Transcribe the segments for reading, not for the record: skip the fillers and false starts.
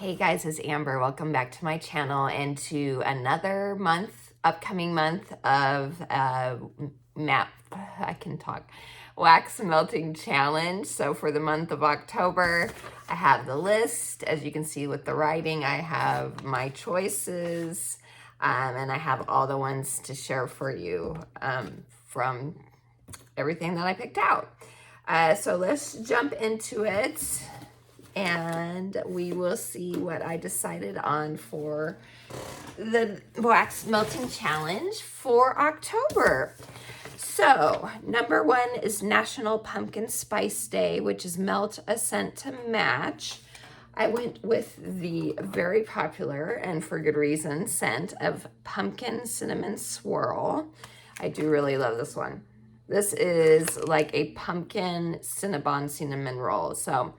Hey guys, it's Amber. Welcome back to my channel and to another upcoming month of wax melting challenge. So for the month of October, I have the list. As you can see with the writing, I have my choices and I have all the ones to share for you from everything that I picked out. So let's jump into it and we will see what I decided on for the wax melting challenge for October. So number 1 is National Pumpkin Spice Day, which is Melt a Scent to Match. I went with the very popular, and for good reason, scent of Pumpkin Cinnamon Swirl. I do really love this one. This is like a pumpkin Cinnabon cinnamon roll. So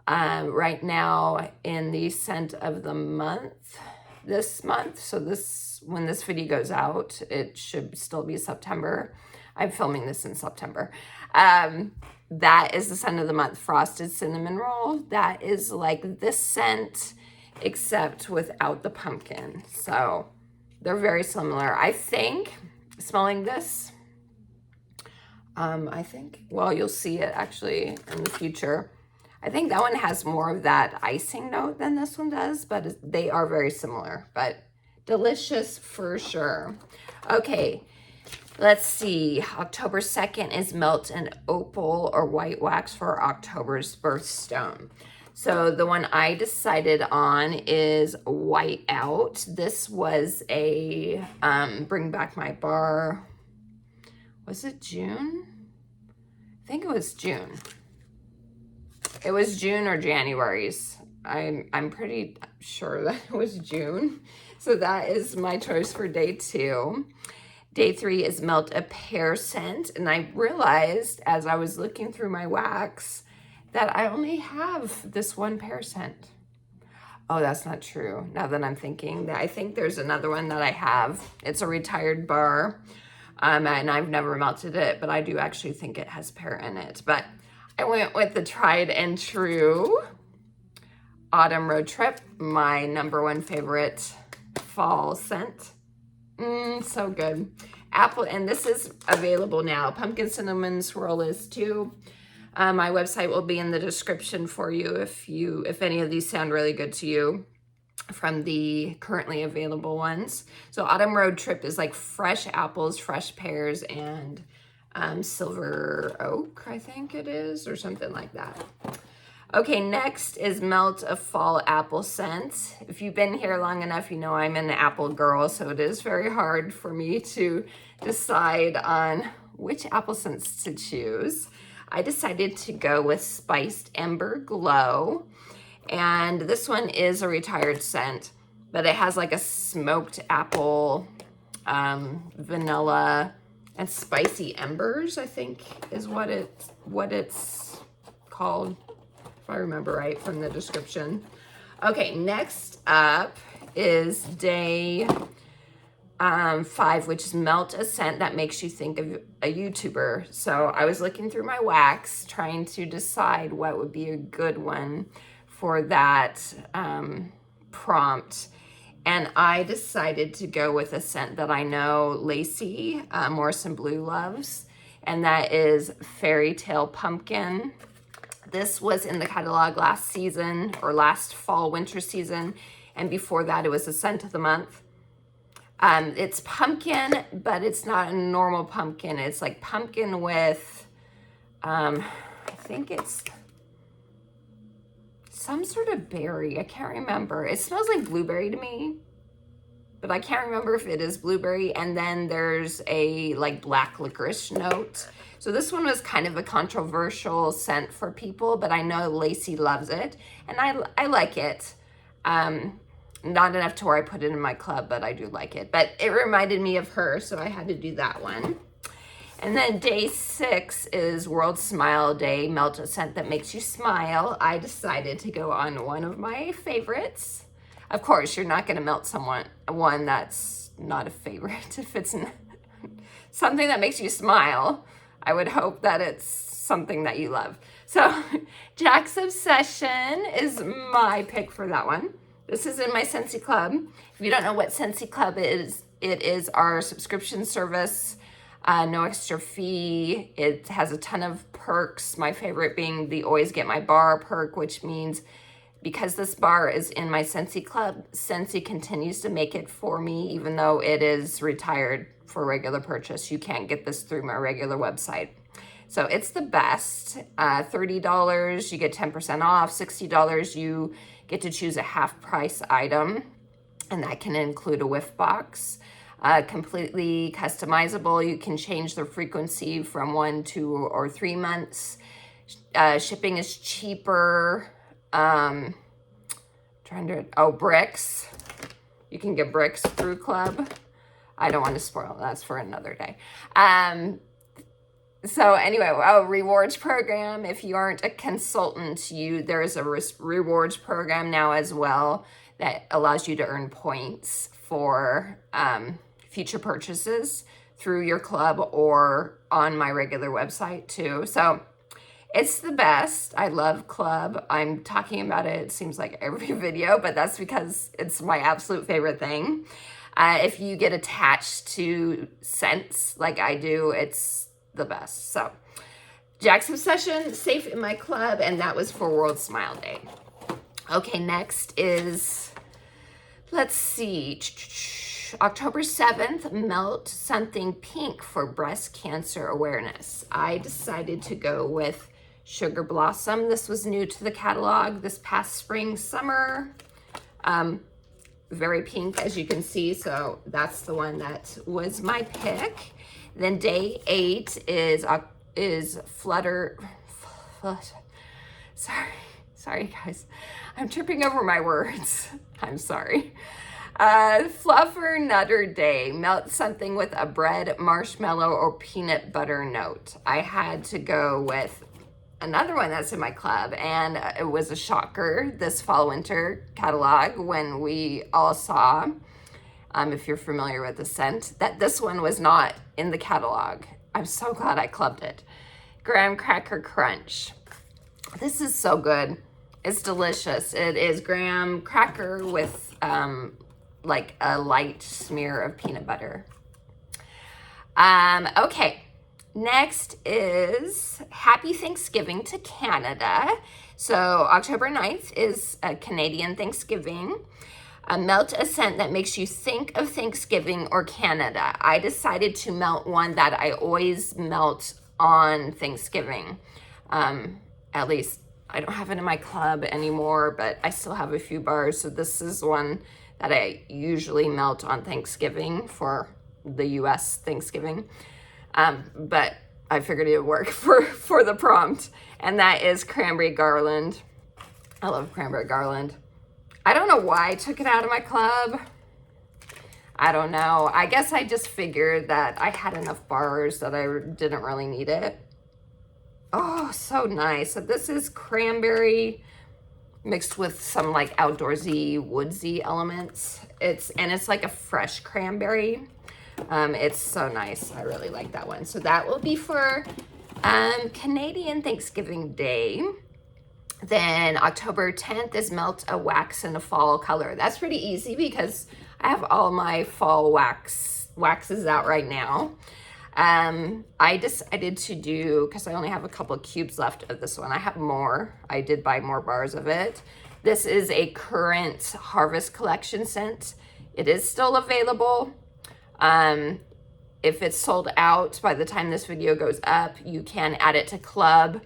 right now in the scent of the month, this month, so when this video goes out, it should still be September. I'm filming this in September. That is the scent of the month, Frosted Cinnamon Roll. That is like this scent, except without the pumpkin. So they're very similar. I think, smelling this, well, you'll see it actually in the future. I think that one has more of that icing note than this one does, but they are very similar, but delicious for sure. Okay, let's see. October 2nd is Melt an Opal or White Wax for October's birthstone. So the one I decided on is White Out. This was a Bring Back My Bar. Was it June? I think it was June. It was June or January's. I'm pretty sure that it was June. So that is my choice for day 2. Day 3 is Melt a Pear Scent. And I realized as I was looking through my wax that I only have this one pear scent. Oh, that's not true. Now that I'm thinking, I think there's another one that I have. It's a retired bar. And I've never melted it, but I do actually think it has pear in it. But I went with the tried and true Autumn Road Trip, my number 1 favorite fall scent. So good. Apple, and this is available now. Pumpkin Cinnamon Swirl is too. My website will be in the description for you if any of these sound really good to you from the currently available ones. So Autumn Road Trip is like fresh apples, fresh pears, and silver oak, I think it is, or something like that. Okay, next is Melt a Fall Apple Scent. If you've been here long enough, you know I'm an apple girl, so it is very hard for me to decide on which apple scents to choose. I decided to go with Spiced Ember Glow, and this one is a retired scent, but it has like a smoked apple, vanilla, and spicy embers, I think is what it's called, if I remember right from the description. Okay, next up is day 5, which is Melt a Scent that makes you think of a YouTuber. So I was looking through my wax, trying to decide what would be a good one for that prompt. And I decided to go with a scent that I know Lacey Morrison Blue loves, and that is Fairy Tale Pumpkin. This was in the catalog last season, or last fall winter season, and before that it was the scent of the month. It's pumpkin, but it's not a normal pumpkin. It's like pumpkin with, I think it's some sort of berry. I can't remember. It smells like blueberry to me, but I can't remember if it is blueberry. And then there's a like black licorice note. So this one was kind of a controversial scent for people, but I know Lacey loves it, and I like it. Not enough to where I put it in my club, but I do like it. But it reminded me of her, so I had to do that one. And then day 6 is World Smile Day, Melt a Scent that makes you smile. I decided to go on one of my favorites. Of course, you're not going to melt one that's not a favorite. If it's something that makes you smile, I would hope that it's something that you love. So Jack's Obsession is my pick for that one. This is in my Scentsy Club. If you don't know what Scentsy Club is, it is our subscription service, no extra fee. It has a ton of perks. My favorite being the Always Get My Bar perk, which means because this bar is in my Scentsy Club, Scentsy continues to make it for me, even though it is retired for regular purchase. You can't get this through my regular website. So it's the best. $30, you get 10% off. $60, you get to choose a half price item, and that can include a whiff box. Completely customizable. You can change the frequency from 1, 2, or 3 months. Shipping is cheaper. Bricks. You can get bricks through Club. I don't want to spoil. That's for another day. So anyway, rewards program. If you aren't a consultant, there is a rewards program now as well that allows you to earn points for future purchases through your club or on my regular website too. So it's the best. I love Club. I'm talking about it seems like every video, but that's because it's my absolute favorite thing. If you get attached to scents like I do, it's the best. So Jack's Obsession, safe in my club, and that was for World Smile Day. Okay, next is, let's see, October 7th, Melt Something Pink for breast cancer awareness. I decided to go with Sugar Blossom. This was new to the catalog this past spring, summer. Very pink, as you can see, so that's the one that was my pick. Then day 8 is Flutter. Sorry guys, I'm tripping over my words. I'm sorry. Fluffer Nutter Day. Melt something with a bread, marshmallow, or peanut butter note. I had to go with another one that's in my club, and it was a shocker this fall winter catalog when we all saw, if you're familiar with the scent, that this one was not in the catalog. I'm so glad I clubbed it. Graham Cracker Crunch. This is so good. It's delicious. It is graham cracker with like a light smear of peanut butter. Okay. Next is Happy Thanksgiving to Canada. So October 9th is a Canadian Thanksgiving. Melt a scent that makes you think of Thanksgiving or Canada. I decided to melt one that I always melt on Thanksgiving. At least I don't have it in my club anymore, but I still have a few bars. So this is one that I usually melt on Thanksgiving for the US Thanksgiving. But I figured it would work for the prompt, and that is Cranberry Garland. I love Cranberry Garland. I don't know why I took it out of my club. I don't know. I guess I just figured that I had enough bars that I didn't really need it. Oh, so nice. So this is cranberry mixed with some like outdoorsy, woodsy elements. It's like a fresh cranberry. It's so nice. I really like that one. So that will be for Canadian Thanksgiving Day. Then October 10th is Melt a Wax in a Fall Color. That's pretty easy because I have all my fall waxes out right now. I decided to do, because I only have a couple of cubes left of this one. I have more. I did buy more bars of it. This is a current Harvest Collection scent. It is still available. If it's sold out by the time this video goes up, you can add it to club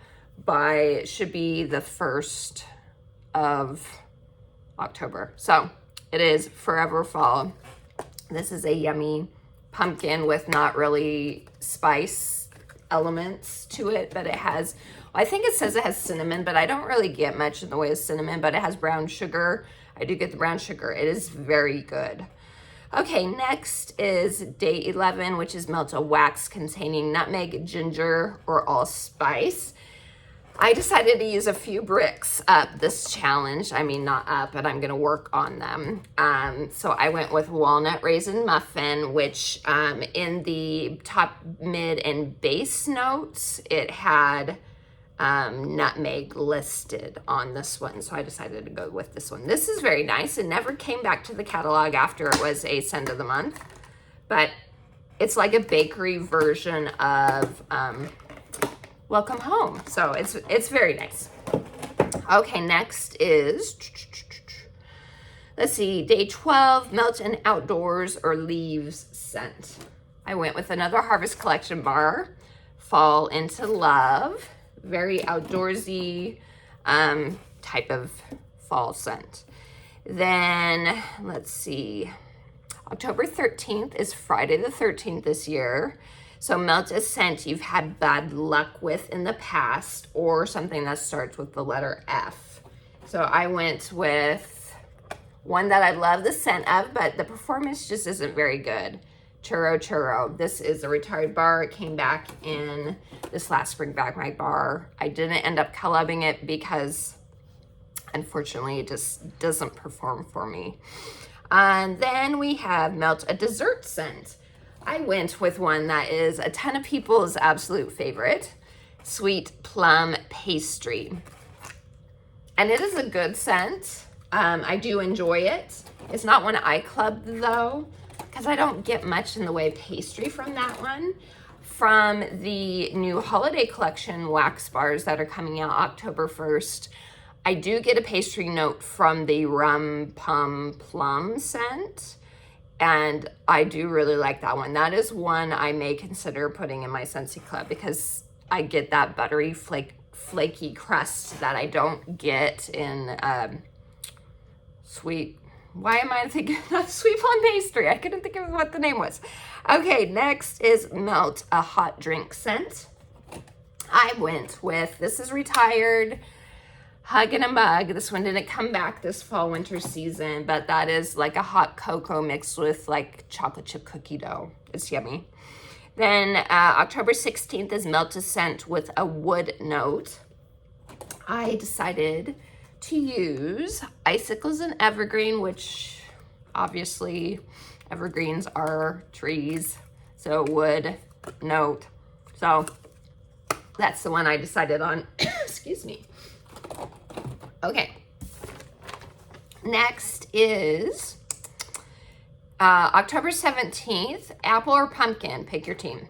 by, should be the 1st of October. So it is Forever Fall. This is a yummy pumpkin with not really spice elements to it, but it has, I think it says it has cinnamon, but I don't really get much in the way of cinnamon, but it has brown sugar. I do get the brown sugar. It is very good. Okay, next is day 11, which is Melt a Wax containing nutmeg, ginger, or allspice. I decided to use a few bricks up this challenge. I mean, not up, but I'm gonna work on them. So I went with Walnut Raisin Muffin, which in the top, mid, and base notes, it had nutmeg listed on this one, so I decided to go with this one. This is very nice. It never came back to the catalog after it was a scent of the month, but it's like a bakery version of Welcome Home. So it's very nice. Okay, next is, let's see, day 12, Melt and Outdoors or Leaves scent. I went with another Harvest Collection bar, Fall into Love. Very outdoorsy type of fall scent. Then, let's see, October 13th is Friday the 13th this year. So melt a scent you've had bad luck with in the past or something that starts with the letter F. So I went with one that I love the scent of, but the performance just isn't very good. Churro Churro. This is a retired bar. It came back in this last spring back my bar. I didn't end up collabing it because unfortunately it just doesn't perform for me. And then we have Melt a Dessert scent. I went with one that is a ton of people's absolute favorite, Sweet Plum Pastry. And it is a good scent. I do enjoy it. It's not one I clubbed though, because I don't get much in the way of pastry from that one. From the new holiday collection wax bars that are coming out October 1st, I do get a pastry note from the Rum Pum Plum scent, and I do really like that one. That is one I may consider putting in my Scentsy Club because I get that buttery, flaky crust that I don't get in why am I thinking of Sweet Plum Pastry? I couldn't think of what the name was. Okay, next is Melt a Hot Drink scent. I went with, this is retired, Hug and a Mug. This one didn't come back this fall winter season, but that is like a hot cocoa mixed with like chocolate chip cookie dough. It's yummy. Then October 16th is Melt a Scent with a wood note. I decided to use Icicles and Evergreen, which obviously evergreens are trees, so wood note. So that's the one I decided on. Excuse me. Okay. Next is October 17th, Apple or Pumpkin, pick your team.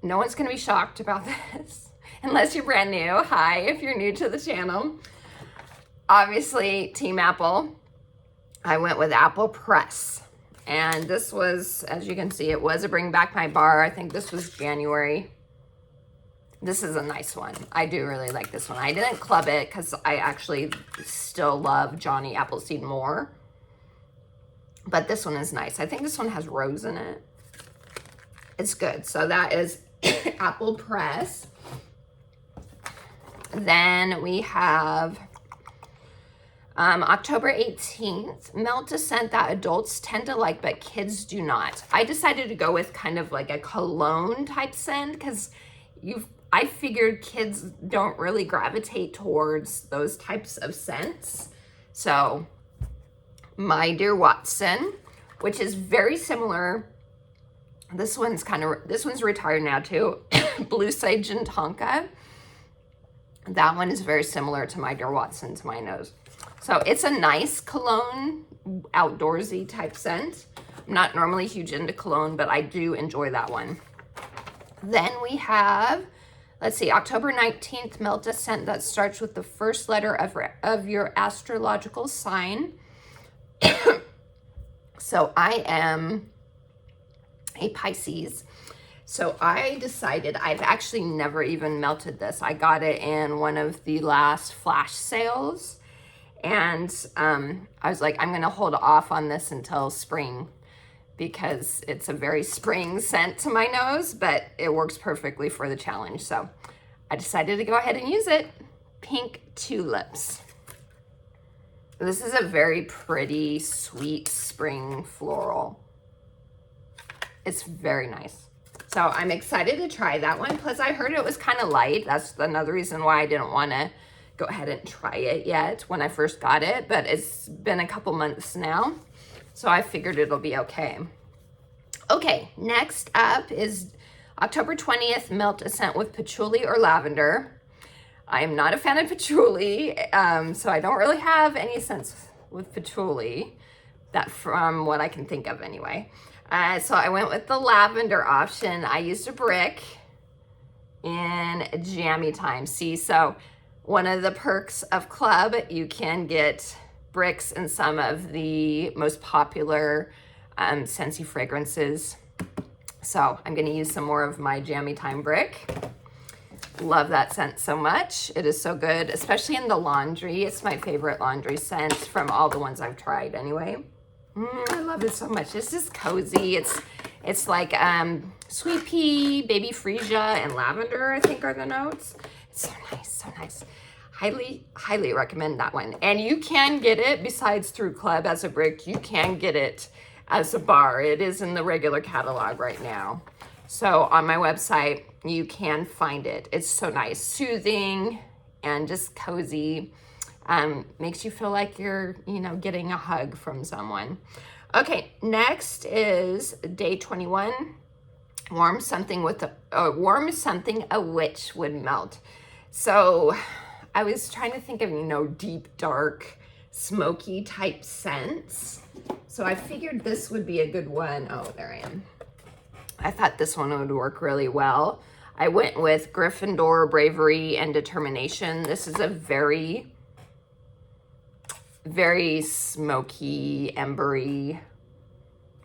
No one's gonna be shocked about this unless you're brand new. Hi, if you're new to the channel. Obviously, Team Apple. I went with Apple Press. And this was, as you can see, it was a Bring Back My Bar. I think this was January. This is a nice one. I do really like this one. I didn't club it because I actually still love Johnny Appleseed more. But this one is nice. I think this one has rose in it. It's good. So that is Apple Press. Then we have October 18th, Melt a Scent that adults tend to like, but kids do not. I decided to go with kind of like a cologne type scent because I figured kids don't really gravitate towards those types of scents. So My Dear Watson, which is very similar. This one's retired now too. Blue Sage and Tonka. That one is very similar to My Dear Watson to my nose. So it's a nice cologne, outdoorsy type scent. I'm not normally huge into cologne, but I do enjoy that one. Then we have, let's see, October 19th, Melt a Scent that starts with the first letter of your astrological sign. So I am a Pisces. So I decided, I've actually never even melted this. I got it in one of the last flash sales. And I was like, I'm gonna hold off on this until spring because it's a very spring scent to my nose, but it works perfectly for the challenge. So I decided to go ahead and use it. Pink Tulips. This is a very pretty, sweet spring floral. It's very nice. So I'm excited to try that one. Plus I heard it was kind of light. That's another reason why I didn't want to go ahead and try it yet when I first got it, but it's been a couple months now, so I figured it'll be okay. Okay, next up is October 20th, Melt a Scent with Patchouli or Lavender. I am not a fan of patchouli, so I don't really have any scents with patchouli, that from what I can think of anyway. So I went with the lavender option. I used a brick in Jammy Time. See, so one of the perks of Club, you can get bricks in some of the most popular Scentsy fragrances. So I'm gonna use some more of my Jammy Time brick. Love that scent so much. It is so good, especially in the laundry. It's my favorite laundry scent from all the ones I've tried anyway. I love it so much. It's just cozy. It's like sweet pea, baby freesia, and lavender, I think are the notes. It's so nice, so nice. Highly recommend that one. And you can get it, besides through Club as a brick, you can get it as a bar. It is in the regular catalog right now. So on my website, you can find it. It's so nice, soothing, and just cozy. Makes you feel like you're, getting a hug from someone. Okay, next is day 21. Warm something a witch would melt. So I was trying to think of, deep, dark, smoky type scents. So I figured this would be a good one. Oh, there I am. I thought this one would work really well. I went with Gryffindor, Bravery, and Determination. This is a very, very smoky, embery,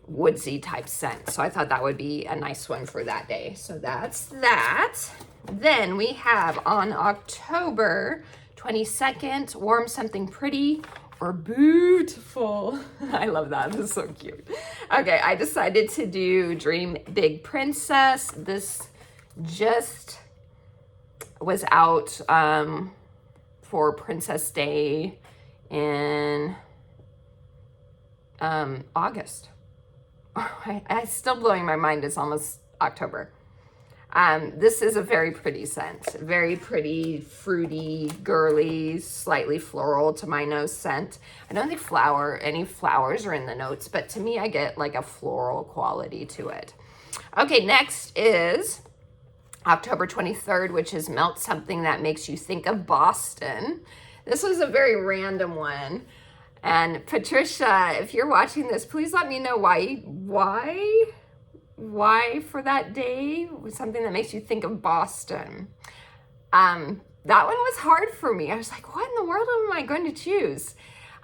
woodsy type scent. So I thought that would be a nice one for that day. So that's that. Then we have on October 22nd, Warm Something Pretty or Beautiful. I love that. This is so cute. Okay, I decided to do Dream Big Princess. This just was out for Princess Day in August. It's still blowing my mind. It's almost October. This is a very pretty scent. Very pretty, fruity, girly, slightly floral to my nose scent. I don't think any flowers are in the notes, but to me, I get like a floral quality to it. Okay, next is October 23rd, which is Melt Something That Makes You Think of Boston. This was a very random one. And Patricia, if you're watching this, please let me know why for that day was something that makes you think of Boston. That one was hard for me. I was like, what in the world am I going to choose?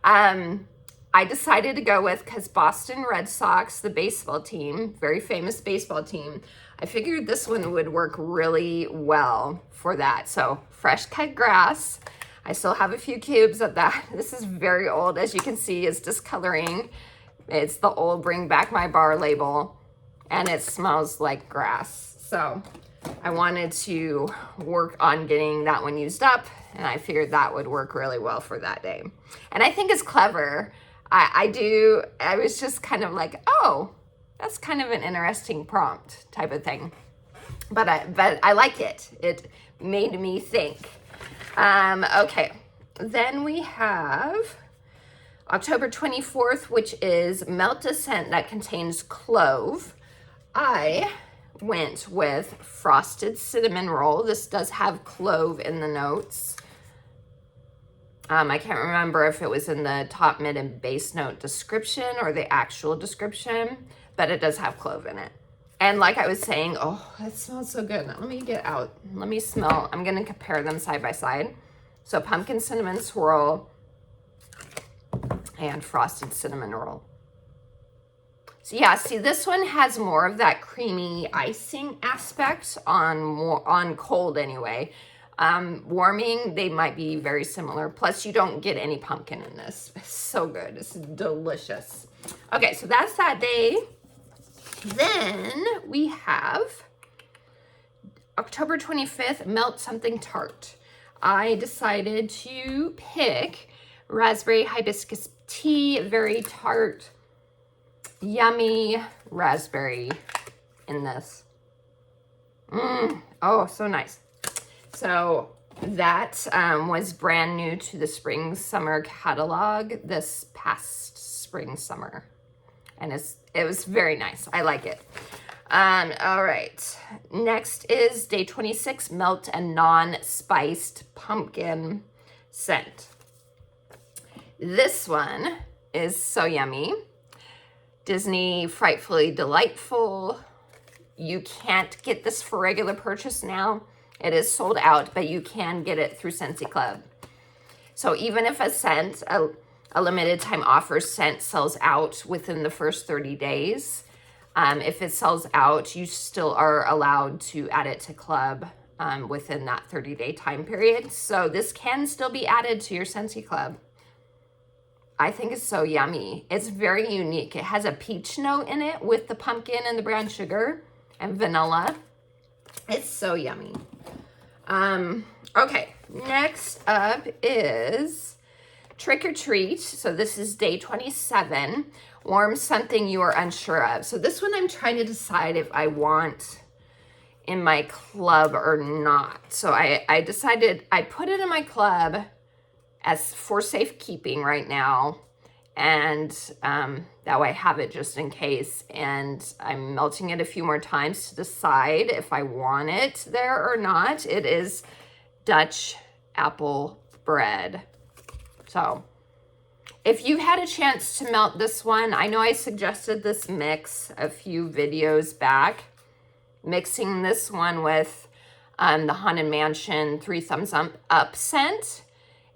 I decided to go with, because Boston Red Sox, the baseball team, very famous baseball team, I figured this one would work really well for that. So fresh cut grass. I still have a few cubes of that. This is very old. As you can see, it's discoloring. It's the old Bring Back My Bar label, and it smells like grass. So I wanted to work on getting that one used up, and I figured that would work really well for that day. And I think it's clever. I was just kind of like, oh, that's kind of an interesting prompt type of thing. But I like it. It made me think. Okay, then we have October 24th, which is Melt a Scent That Contains Clove. I went with Frosted Cinnamon Roll. This does have clove in the notes. I can't remember if it was in the top, mid, and base note description or the actual description, but it does have clove in it. And like I was saying, oh, that smells so good. Now, let me get out. Let me smell. I'm going to compare them side by side. So Pumpkin Cinnamon Swirl and Frosted Cinnamon Roll. So yeah, see, this one has more of that creamy icing aspect on cold anyway. Warming, they might be very similar. Plus, you don't get any pumpkin in this. It's so good. It's delicious. Okay, so that's that day. Then we have October 25th, Melt Something Tart. I decided to pick Raspberry Hibiscus Tea, very tart, yummy raspberry in this. Oh, so nice. So that was brand new to the spring summer catalog this past spring summer. And it was very nice. I like it. All right. Next is day 26, melt and non-spiced pumpkin scent. This one is so yummy. Disney Frightfully Delightful. You can't get this for regular purchase now. It is sold out, but you can get it through Scentsy Club. So even if a scent, a limited time offer scent sells out within the first 30 days, if it sells out, you still are allowed to add it to club within that 30-day time period. So this can still be added to your Scentsy Club. I think it's so yummy. It's very unique. It has a peach note in it with the pumpkin and the brown sugar and vanilla. It's so yummy. Okay, next up is Trick or Treat. So this is day 27. Warm something you are unsure of. So this one I'm trying to decide if I want in my club or not. So I decided I put it in my club as for safekeeping right now. And that way I have it just in case. And I'm melting it a few more times to decide if I want it there or not. It is Dutch apple bread. So if you had a chance to melt this one, I know I suggested this mix a few videos back, mixing this one with the Haunted Mansion 3 Thumbs Up scent.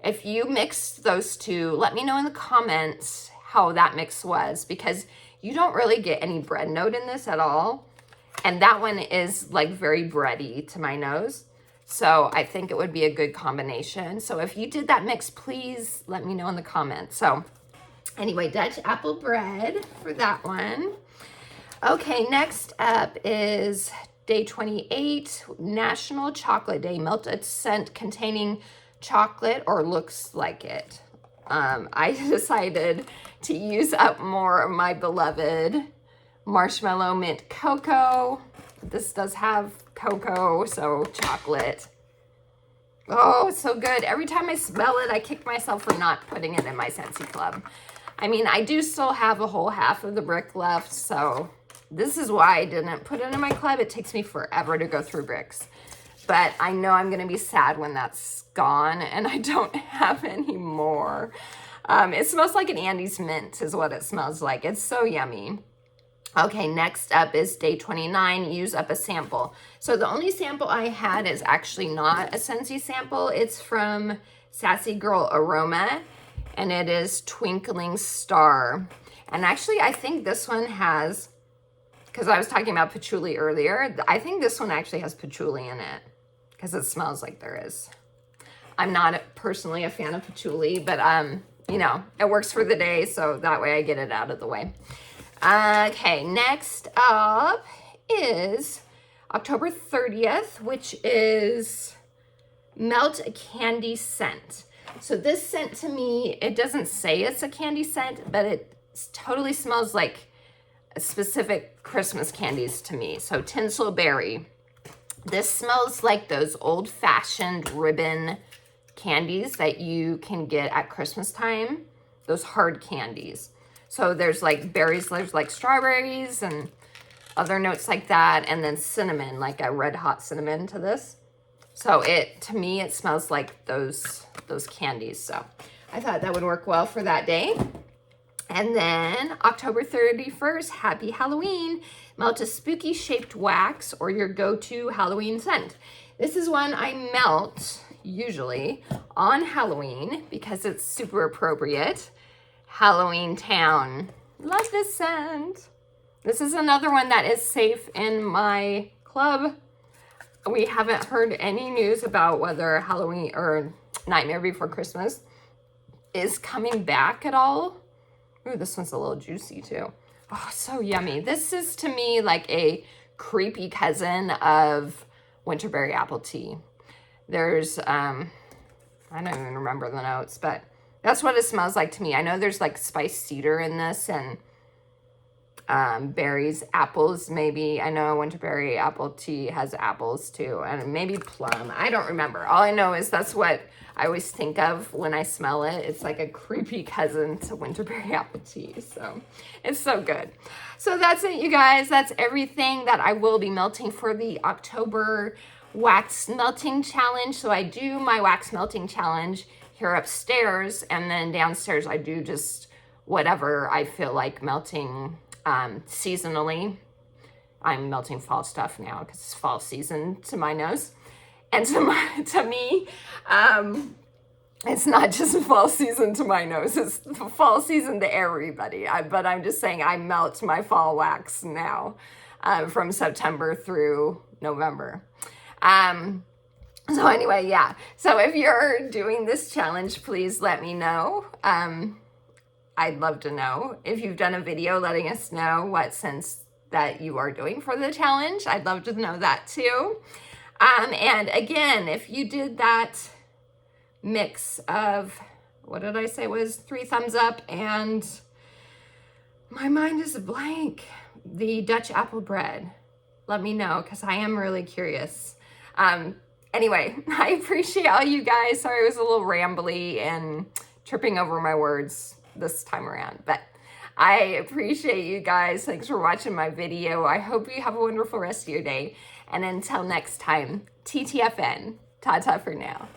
If you mixed those two, let me know in the comments how that mix was, because you don't really get any bread note in this at all. And that one is like very bready to my nose. So I think it would be a good combination. So if you did that mix, please let me know in the comments. So anyway, Dutch apple bread for that one. Okay, next up is day 28, National Chocolate Day. Melted scent containing chocolate or looks like it. I decided to use up more of my beloved marshmallow mint cocoa. This does have cocoa, so chocolate. Oh, it's so good. Every time I smell it, I kick myself for not putting it in my Scentsy Club. I mean, I do still have a whole half of the brick left, so this is why I didn't put it in my club. It takes me forever to go through bricks. But I know I'm going to be sad when that's gone and I don't have any more. It smells like an Andes mint is what it smells like. It's so yummy. Okay, next up is day 29, use up a sample. So the only sample I had is actually not a Scentsy sample. It's from Sassy Girl Aroma, and it is Twinkling Star. And actually, I think this one has, because I was talking about patchouli earlier, I think this one actually has patchouli in it, because it smells like there is. I'm not personally a fan of patchouli, but you know, it works for the day, so that way I get it out of the way. Okay, next up is October 30th, which is Melt a Candy Scent. So this scent to me, it doesn't say it's a candy scent, but it totally smells like specific Christmas candies to me. So Tinsel Berry. This smells like those old-fashioned ribbon candies that you can get at Christmas time, those hard candies. So there's like berries, there's like strawberries and other notes like that, and then cinnamon, like a red hot cinnamon to this. So to me, it smells like those candies. So I thought that would work well for that day. And then October 31st, happy Halloween. Melt a spooky shaped wax or your go-to Halloween scent. This is one I melt usually on Halloween because it's super appropriate. Halloween Town. Love this scent. This is another one that is safe in my club. We haven't heard any news about whether Halloween or Nightmare Before Christmas is coming back at all. Ooh, this one's a little juicy too. Oh, so yummy. This is to me like a creepy cousin of Winterberry Apple Tea. There's, I don't even remember the notes, but that's what it smells like to me. I know there's like spiced cedar in this and berries, apples maybe. I know Winterberry Apple Tea has apples too, and maybe plum. I don't remember. All I know is that's what I always think of when I smell it. It's like a creepy cousin to winterberry apple tea. So it's so good. So that's it, you guys. That's everything that I will be melting for the October wax melting challenge. So I do my wax melting challenge here upstairs, and then downstairs I do just whatever I feel like melting seasonally. I'm melting fall stuff now because it's fall season to my nose. And to me, it's not just fall season to my nose, it's fall season to everybody. But I'm just saying I melt my fall wax now from September through November. So anyway, yeah. So if you're doing this challenge, please let me know. I'd love to know. If you've done a video letting us know what scents that you are doing for the challenge, I'd love to know that too. And again, if you did that mix of, what did I say was 3 thumbs up, and my mind is a blank, the Dutch apple bread, let me know, because I am really curious. Anyway, I appreciate all you guys. Sorry, it was a little rambly and tripping over my words this time around, but I appreciate you guys. Thanks for watching my video. I hope you have a wonderful rest of your day. And until next time, TTFN. Ta-ta for now.